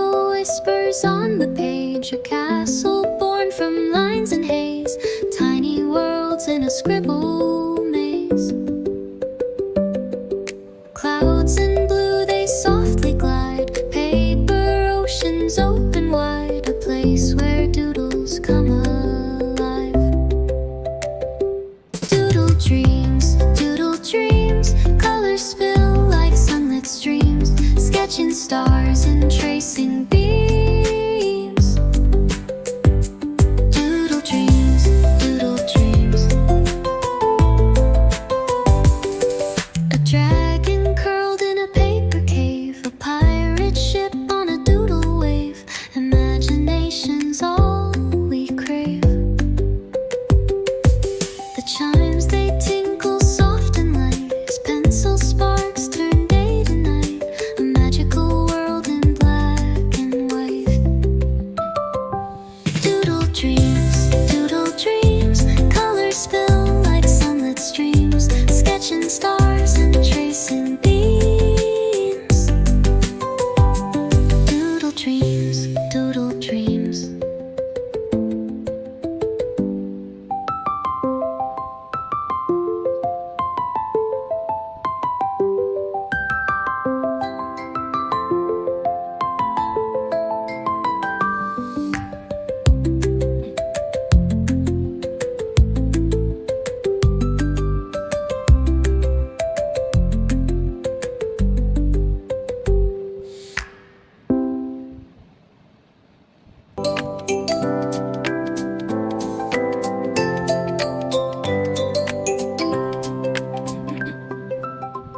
scribble whispers on the page, a castle born from lines and haze, tiny worlds in a scribble maze. Clouds in blue, they softly glide, paper oceans open wide, a place where doodles come alive. Doodle dreams, colors spill like sunlit streams, sketching stars and tracing beams. Doodle dreams, doodle dreams. A dragon curled in a paper cave, a pirate ship on a doodle wave, imagination's all we crave. The chimes, they tinkle soft and light, as pencil sparks turn day to night, a magical world in black and white. Doodle dreams, colors spill like sunlit streams, sketching stars and tracing beams. Doodle dreams, doodle dreams.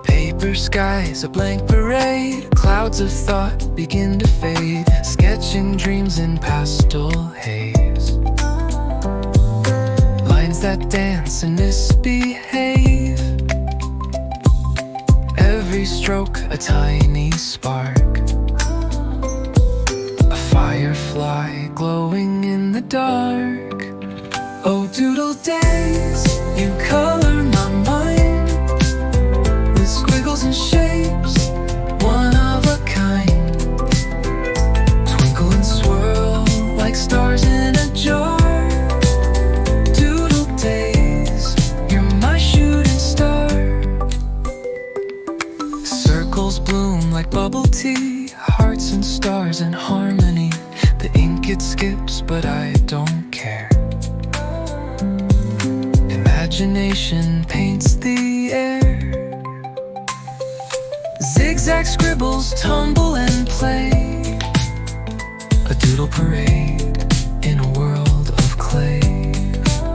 Paper skies, a blank parade, clouds of thought begin to fade, sketching dreams in pastel haze. Lines that dance and misbehave, every stroke a tiny spark, a firefly glowing in the dark. Oh, doodle days, you color my mind with squiggles and shapes, one of a kind. Twinkle and swirl like stars in a jar. Doodle days, you're my shooting star. Circles bloom like bubble tea, hearts and stars in harmony. The ink it skips, but I don't care. Imagination paints the air. Zigzag scribbles tumble and play, a doodle parade.